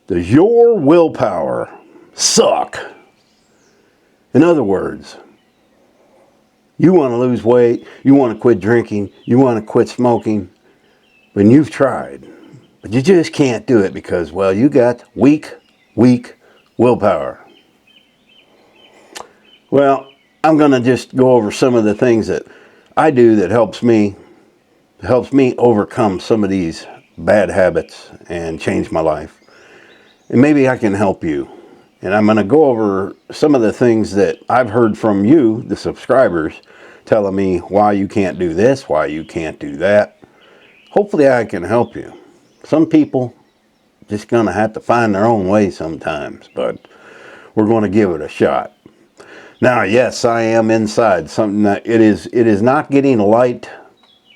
Does your willpower suck? In other words, you want to lose weight, you want to quit drinking, you want to quit smoking, but you've tried. But you just can't do it because, well, you got weak willpower. Well, I'm going to just go over some of the things that I do that helps me overcome some of these bad habits and change my life. And maybe I can help you. And I'm going to go over some of the things that I've heard from you, the subscribers, telling me why you can't do this, why you can't do that. Hopefully I can help you. Some people just going to have to find their own way sometimes, but we're going to give it a shot. Now, yes, I am inside. Something that it is not getting light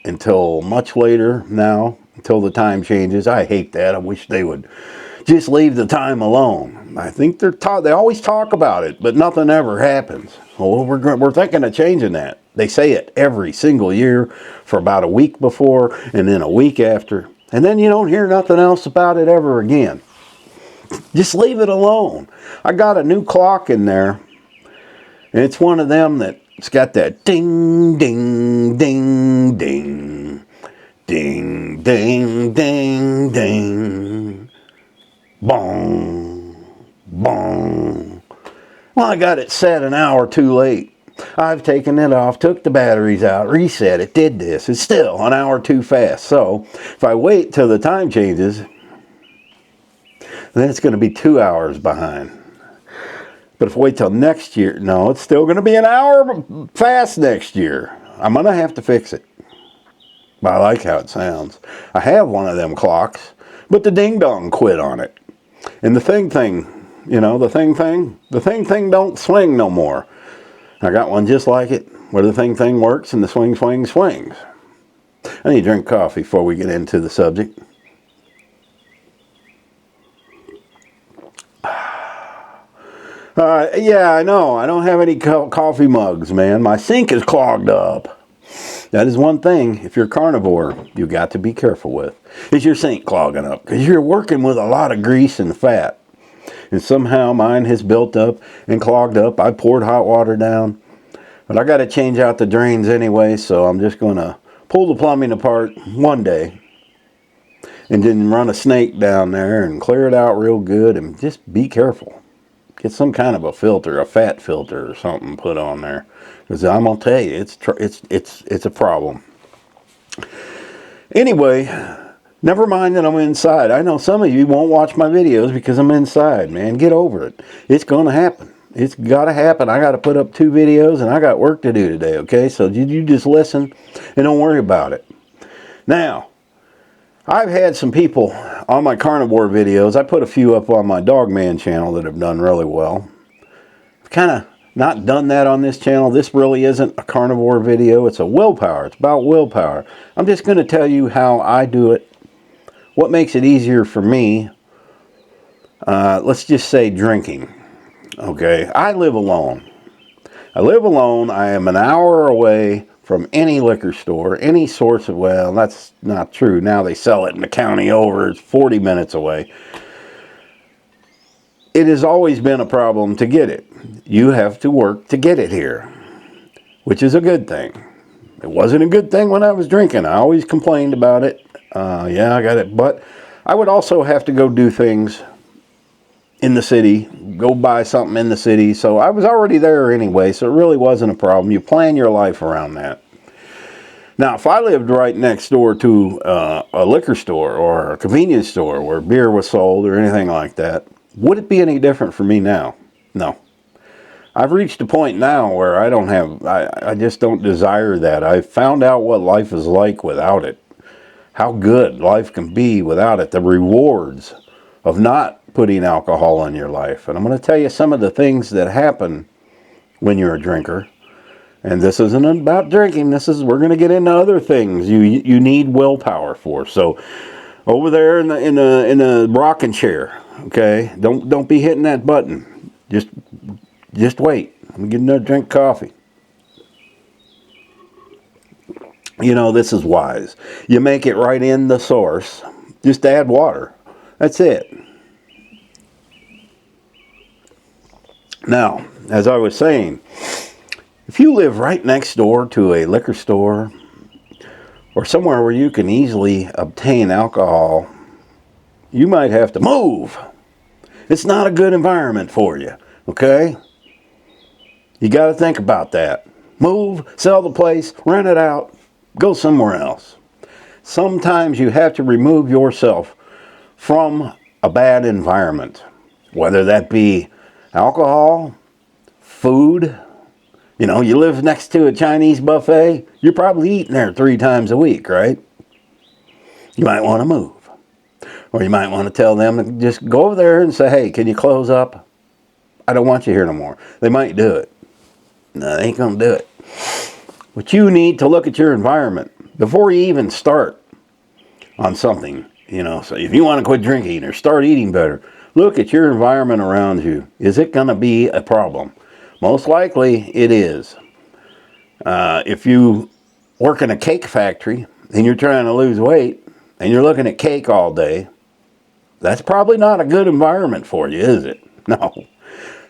until much later now, until the time changes. I hate that. I wish they would just leave the time alone. I think they always talk about it, but nothing ever happens. Well, we're thinking of changing that. They say it every single year for about a week before and then a week after. And then you don't hear nothing else about it ever again. Just leave it alone. I got a new clock in there. And it's one of them that's got that ding, ding, ding, ding. Ding, ding, ding, ding. Bong, bong. Well, I got it set an hour too late. I've taken it off, took the batteries out, reset it, did this. It's still an hour too fast. So if I wait till the time changes, then it's going to be 2 hours behind. But if I wait till next year, no, it's still going to be an hour fast next year. I'm going to have to fix it. But I like how it sounds. I have one of them clocks, but the ding-dong quit on it. And the thing, the thing don't swing no more. I got one just like it, where the thing works and the swings. I need to drink coffee before we get into the subject. Yeah, I know. I don't have any coffee mugs, man. My sink is clogged up. That is one thing, if you're carnivore, you got to be careful with. Is your sink clogging up? Because you're working with a lot of grease and fat. And somehow mine has built up and clogged up. I poured hot water down. But I got to change out the drains anyway, so I'm just going to pull the plumbing apart one day. And then run a snake down there and clear it out real good. And just be careful. Get some kind of a filter, a fat filter or something put on there. Because I'm going to tell you, it's a problem. Anyway, never mind that I'm inside. I know some of you won't watch my videos because I'm inside, man. Get over it. It's going to happen. It's got to happen. I got to put up 2 videos and I got work to do today, okay? So you just listen and don't worry about it. Now, I've had some people on my carnivore videos. I put a few up on my DOGMAN channel that have done really well. I've kind of not done that on this channel. This really isn't a carnivore video. It's a willpower. It's about willpower. I'm just going to tell you how I do it. What makes it easier for me? Let's just say drinking. Okay, I live alone. I am an hour away from any liquor store, any source of, well, that's not true. Now they sell it in the county over. It's 40 minutes away. It has always been a problem to get it. You have to work to get it here, which is a good thing. It wasn't a good thing when I was drinking. I always complained about it. Yeah, I got it. But I would also have to go do things in the city, go buy something in the city. So I was already there anyway, so it really wasn't a problem. You plan your life around that. Now, if I lived right next door to a liquor store or a convenience store where beer was sold or anything like that, would it be any different for me now? No. I've reached a point now where I just don't desire that. I've found out what life is like without it. How good life can be without it. The rewards of not putting alcohol in your life. And I'm going to tell you some of the things that happen when you're a drinker. And this isn't about drinking. We're going to get into other things you need willpower for. So over there in the rocking chair, okay? Don't be hitting that button. Just wait. I'm getting another drink of coffee. You know, this is wise. You make it right in the source. Just add water. That's it. Now, as I was saying, if you live right next door to a liquor store or somewhere where you can easily obtain alcohol, you might have to move. It's not a good environment for you, okay? You got to think about that. Move, sell the place, rent it out, go somewhere else. Sometimes you have to remove yourself from a bad environment, whether that be alcohol, food. You know, you live next to a Chinese buffet, you're probably eating there 3 times a week, right? You might want to move. Or you might want to tell them to just go over there and say, hey, can you close up? I don't want you here no more. They might do it. No, they ain't going to do it. But you need to look at your environment before you even start on something. You know, so if you want to quit drinking or start eating better, look at your environment around you. Is it going to be a problem? Most likely it is. If you work in a cake factory and you're trying to lose weight and you're looking at cake all day, that's probably not a good environment for you, is it? No.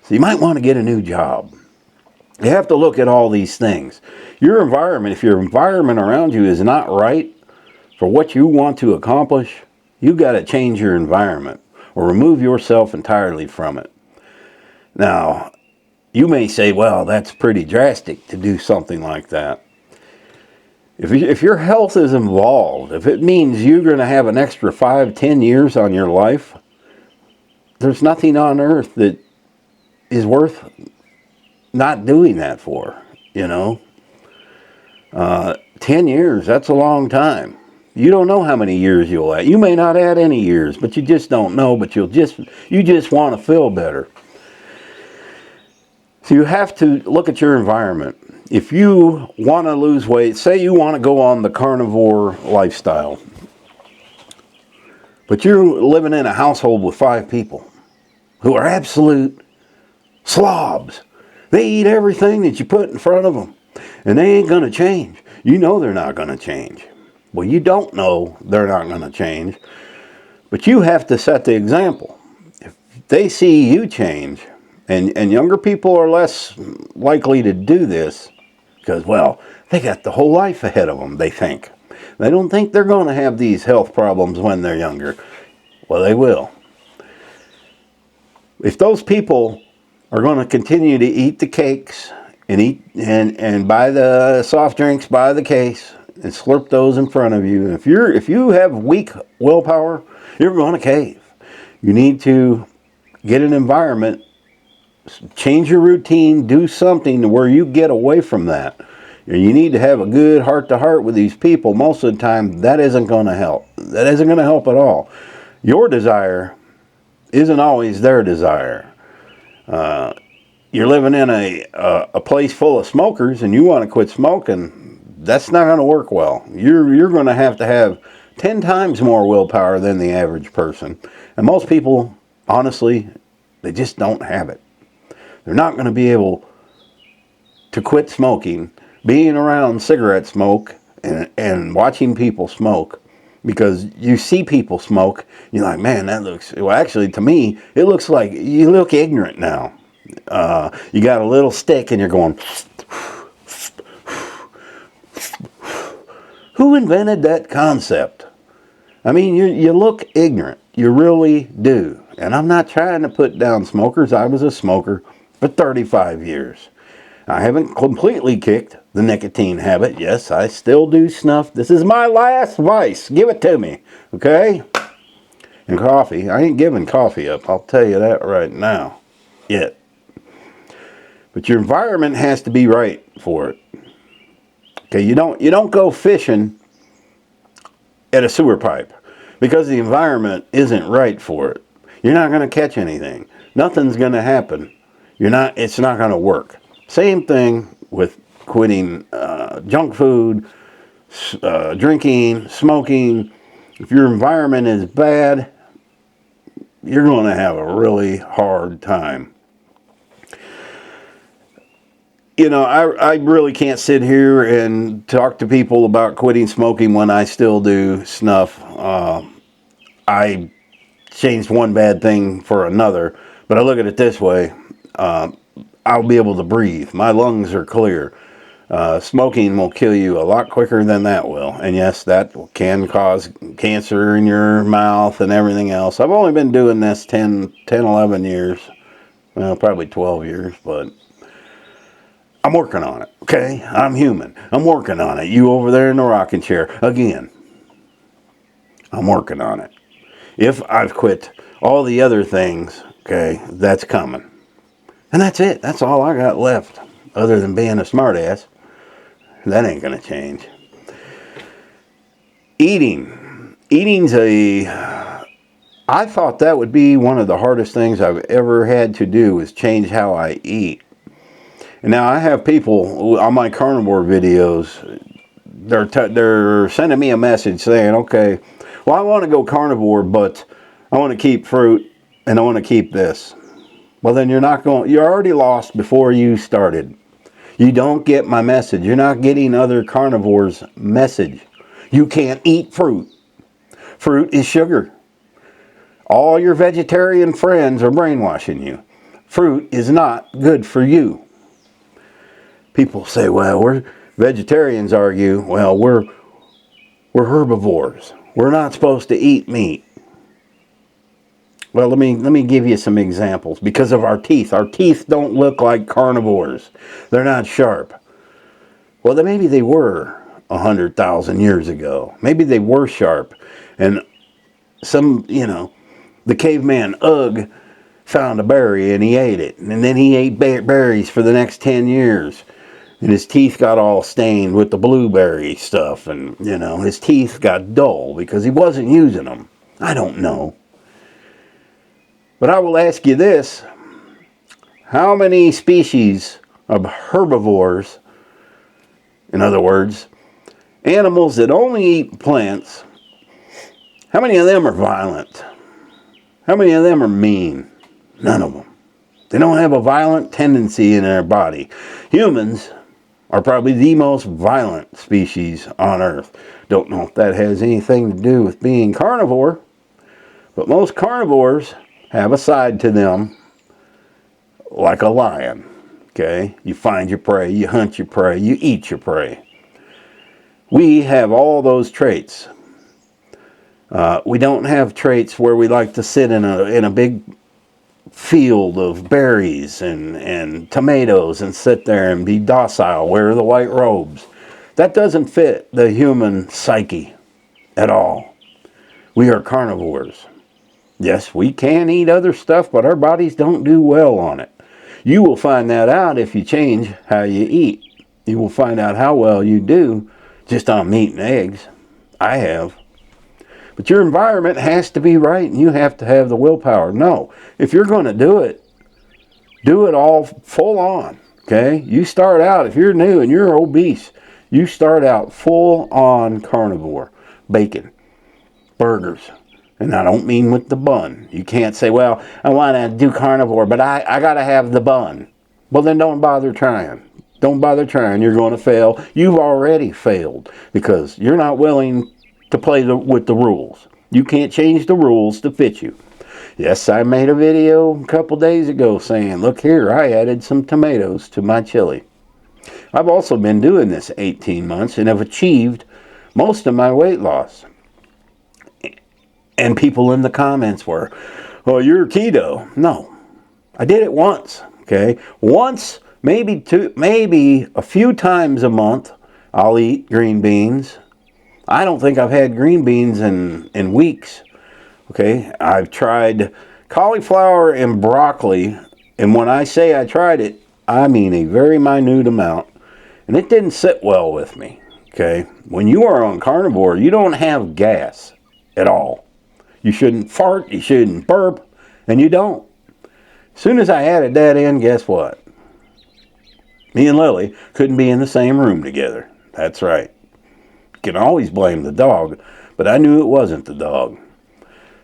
So you might want to get a new job. You have to look at all these things. Your environment, if your environment around you is not right for what you want to accomplish, you've got to change your environment or remove yourself entirely from it. Now, you may say, well, that's pretty drastic to do something like that. If your health is involved, if it means you're going to have an extra 5-10 years on your life, there's nothing on earth that is worth not doing that for, you know. 10 years, that's a long time. You don't know how many years you'll add. You may not add any years, but you just don't know, but you just want to feel better. So you have to look at your environment. If you want to lose weight, say you want to go on the carnivore lifestyle, but you're living in a household with 5 people who are absolute slobs. They eat everything that you put in front of them, and they ain't going to change. You know they're not going to change. Well, you don't know they're not going to change, but you have to set the example. If they see you change, and younger people are less likely to do this because, well, they got the whole life ahead of them, they think. They don't think they're going to have these health problems when they're younger. Well, they will. If those people are going to continue to eat the cakes and buy the soft drinks by the case and slurp those in front of you, if you have weak willpower, you're going to cave. You need to get an environment, change your routine, do something to where you get away from that. You need to have a good heart-to-heart with these people. Most of the time, that isn't going to help. That isn't going to help at all. Your desire isn't always their desire. You're living in a place full of smokers and you want to quit smoking, that's not going to work well. You're going to have 10 times more willpower than the average person. And most people, honestly, they just don't have it. They're not going to be able to quit smoking, being around cigarette smoke and watching people smoke, because you see people smoke, you're like, man, that looks, well, actually, to me, it looks like you look ignorant now. You got a little stick and you're going, who invented that concept? I mean, you look ignorant. You really do. And I'm not trying to put down smokers. I was a smoker for 35 years. I haven't completely kicked the nicotine habit. Yes, I still do snuff. This is my last vice. Give it to me, okay? And coffee. I ain't giving coffee up. I'll tell you that right now. Yet. But your environment has to be right for it. Okay, you don't go fishing at a sewer pipe because the environment isn't right for it. You're not going to catch anything. Nothing's going to happen. It's not going to work. Same thing with quitting junk food, drinking, smoking. If your environment is bad, you're going to have a really hard time. You know, I really can't sit here and talk to people about quitting smoking when I still do snuff. I changed one bad thing for another, but I look at it this way. I'll be able to breathe. My lungs are clear. Smoking will kill you a lot quicker than that will. And yes, that can cause cancer in your mouth and everything else. I've only been doing this 11 years. Well, probably 12 years, but I'm working on it, okay? I'm human. I'm working on it. You over there in the rocking chair, again, I'm working on it. If I've quit all the other things, okay, that's coming. And that's it. That's all I got left, other than being a smartass. That ain't going to change. Eating. Eating's I thought that would be one of the hardest things I've ever had to do, is change how I eat. And now I have people on my carnivore videos, they're sending me a message saying, okay, well, I want to go carnivore, but I want to keep fruit and I want to keep this. Well, then you're already lost before you started. You don't get my message. You're not getting other carnivores' message. You can't eat fruit. Fruit is sugar. All your vegetarian friends are brainwashing you. Fruit is not good for you. People say, well, vegetarians argue, well, we're herbivores. We're not supposed to eat meat. Well, let me give you some examples. Because of our teeth. Our teeth don't look like carnivores. They're not sharp. Well, then maybe they were 100,000 years ago. Maybe they were sharp. And the caveman Ugg found a berry and he ate it. And then he ate berries for the next 10 years. And his teeth got all stained with the blueberry stuff. And, his teeth got dull because he wasn't using them. I don't know. But I will ask you this. How many species of herbivores, in other words, animals that only eat plants, how many of them are violent? How many of them are mean? None of them. They don't have a violent tendency in their body. Humans are probably the most violent species on Earth. Don't know if that has anything to do with being carnivore, but most carnivores have a side to them like a lion, okay? You find your prey, you hunt your prey, you eat your prey. We have all those traits. We don't have traits where we like to sit in a big field of berries and tomatoes and sit there and be docile, wear the white robes. That doesn't fit the human psyche at all. We are carnivores. Yes, we can eat other stuff, but our bodies don't do well on it. You will find that out if you change how you eat. You will find out how well you do just on meat and eggs. I have. But your environment has to be right, and you have to have the willpower. No, if you're going to do it all full on, okay? You start out, if you're new and you're obese, you start out full on carnivore. Bacon, burgers. And I don't mean with the bun. You can't say, well, I want to do carnivore, but I got to have the bun. Well, then don't bother trying. Don't bother trying. You're going to fail. You've already failed because you're not willing to play with the rules. You can't change the rules to fit you. Yes, I made a video a couple days ago saying, look here, I added some tomatoes to my chili. I've also been doing this 18 months and have achieved most of my weight loss. And people in the comments were, oh, you're keto. No, I did it once, okay? Once, maybe two, maybe a few times a month, I'll eat green beans. I don't think I've had green beans in weeks, okay? I've tried cauliflower and broccoli, and when I say I tried it, I mean a very minute amount, and it didn't sit well with me, okay? When you are on carnivore, you don't have gas at all. You shouldn't fart, you shouldn't burp, and you don't. As soon as I added that in, guess what? Me and Lily couldn't be in the same room together. That's right. You can always blame the dog, but I knew it wasn't the dog.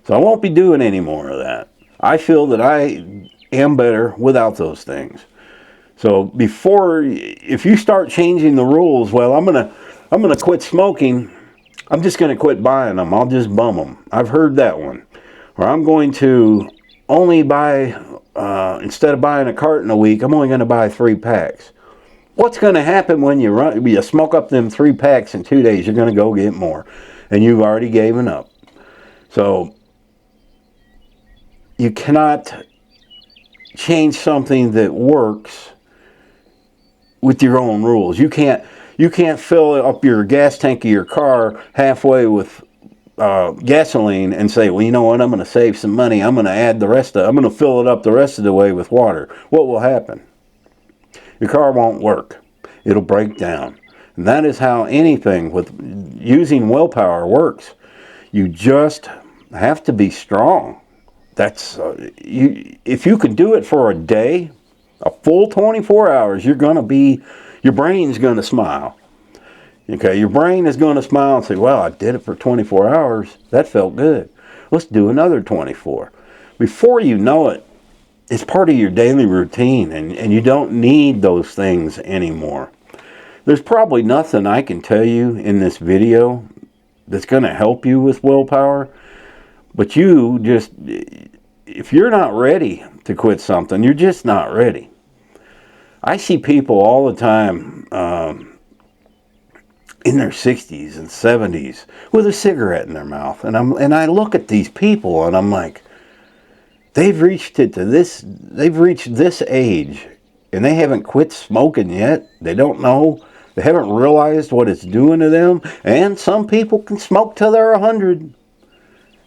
So I won't be doing any more of that. I feel that I am better without those things. So if you start changing the rules, well, I'm gonna quit smoking. I'm just going to quit buying them. I'll just bum them. I've heard that one. Or I'm going to only buy instead of buying a carton a week, I'm only going to buy 3 packs. What's going to happen when you smoke up them 3 packs in 2 days? You're going to go get more, and you've already given up. So you cannot change something that works with your own rules. You can't fill up your gas tank of your car halfway with gasoline and say, well, you know what, I'm going to save some money. I'm going to fill it up the rest of the way with water. What will happen? Your car won't work. It'll break down. And that is how anything with using willpower works. You just have to be strong. That's if you can do it for a day, a full 24 hours, your brain's going to smile. Okay, your brain is going to smile and say, well, I did it for 24 hours. That felt good. Let's do another 24. Before you know it, it's part of your daily routine, and you don't need those things anymore. There's probably nothing I can tell you in this video that's going to help you with willpower, but if you're not ready to quit something, you're just not ready. I see people all the time in their 60s and 70s with a cigarette in their mouth, and I look at these people and I'm like, they've reached this age and they haven't quit smoking yet. They don't know. They haven't realized what it's doing to them. And some people can smoke till they're 100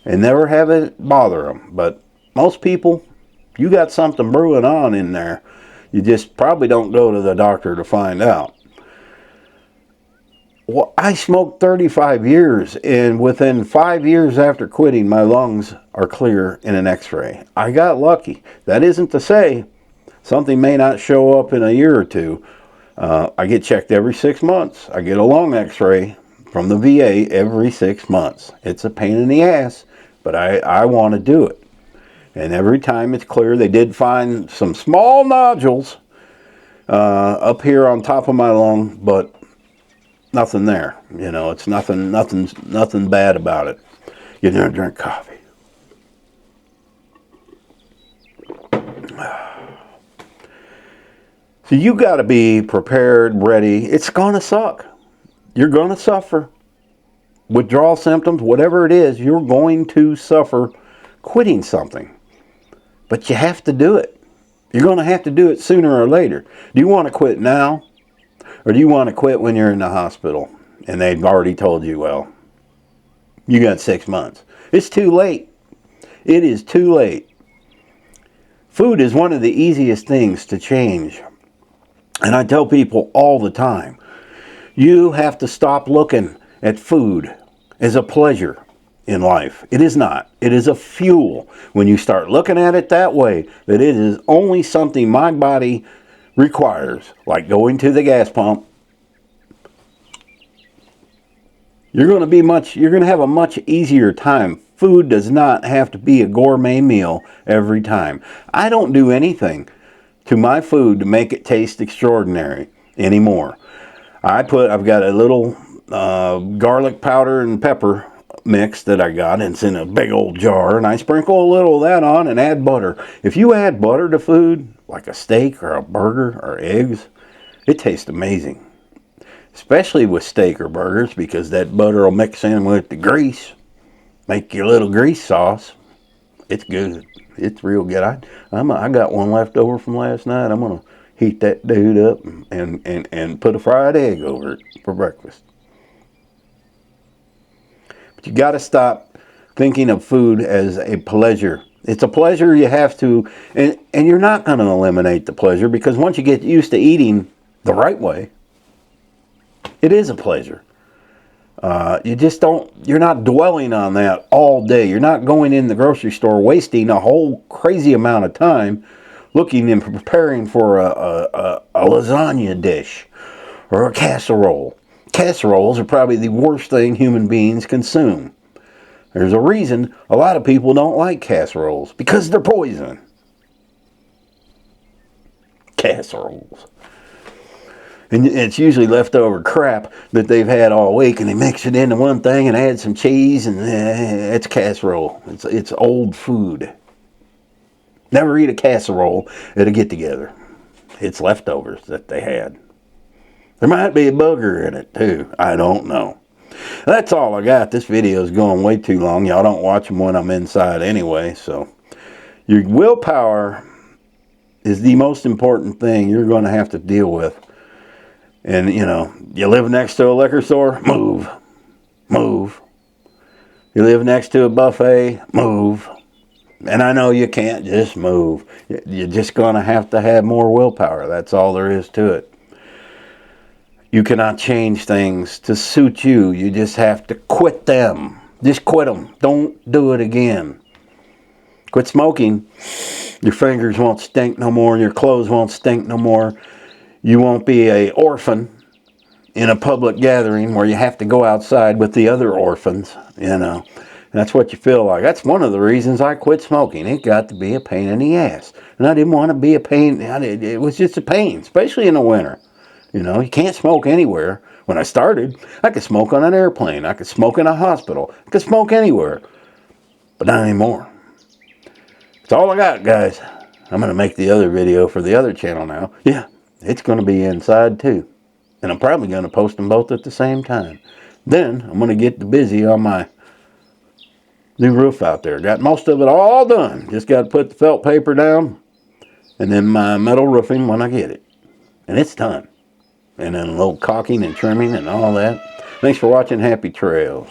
and never have it bother them. But most people, you got something brewing on in there. You just probably don't go to the doctor to find out. Well, I smoked 35 years, and within 5 years after quitting, my lungs are clear in an x-ray. I got lucky. That isn't to say something may not show up in a year or two. I get checked every 6 months. I get a lung x-ray from the VA every 6 months. It's a pain in the ass, but I want to do it. And every time it's clear. They did find some small nodules up here on top of my lung, but nothing there. You know, it's nothing bad about it. You never drink coffee. So you got to be prepared, ready. It's going to suck. You're going to suffer. Withdrawal symptoms, whatever it is, you're going to suffer quitting something. But you have to do it. You're going to have to do it sooner or later. Do you want to quit now? Or do you want to quit when you're in the hospital and they've already told you, well, you got 6 months? It's too late. It is too late. Food is one of the easiest things to change. And I tell people all the time, you have to stop looking at food as a pleasure in life. It is not. It is a fuel. When you start looking at it that way, that it is only something my body requires, like going to the gas pump, you're going to have a much easier time. Food does not have to be a gourmet meal every time. I don't do anything to my food to make it taste extraordinary anymore. I've got a little garlic powder and pepper mix that I got, and it's in a big old jar, and I sprinkle a little of that on and add butter. If you add butter to food, like a steak or a burger or eggs, it tastes amazing. Especially with steak or burgers, because that butter will mix in with the grease, make your little grease sauce. It's good. It's real good. I got one left over from last night. I'm going to heat that dude up and put a fried egg over it for breakfast. But you got to stop thinking of food as a pleasure. It's a pleasure you have to, and you're not going to eliminate the pleasure, because once you get used to eating the right way, it is a pleasure. You're not dwelling on that all day. You're not going in the grocery store wasting a whole crazy amount of time looking and preparing for a lasagna dish or a casserole. Casseroles are probably the worst thing human beings consume. There's a reason a lot of people don't like casseroles, because they're poison. Casseroles. And it's usually leftover crap that they've had all week, and they mix it into one thing and add some cheese, and it's casserole. It's old food. Never eat a casserole at a get-together. It's leftovers that they had. There might be a booger in it too. I don't know. That's all I got. This video is going way too long. Y'all don't watch them when I'm inside anyway. So your willpower is the most important thing you're going to have to deal with. And, you know, you live next to a liquor store? Move. Move. You live next to a buffet? Move. And I know you can't just move. You're just going to have more willpower. That's all there is to it. You cannot change things to suit you. You just have to quit them. Just quit them. Don't do it again. Quit smoking. Your fingers won't stink no more. Your clothes won't stink no more. You won't be an orphan in a public gathering where you have to go outside with the other orphans, you know. That's what you feel like. That's one of the reasons I quit smoking. It got to be a pain in the ass. And I didn't want to be a pain. It was just a pain, especially in the winter. You know, you can't smoke anywhere. When I started, I could smoke on an airplane. I could smoke in a hospital. I could smoke anywhere. But not anymore. That's all I got, guys. I'm going to make the other video for the other channel now. Yeah, it's going to be inside too. And I'm probably going to post them both at the same time. Then I'm going to get busy on my new roof out there. Got most of it all done. Just got to put the felt paper down. And then my metal roofing when I get it. And it's done. And then a little caulking and trimming and all that. Thanks for watching. Happy trails.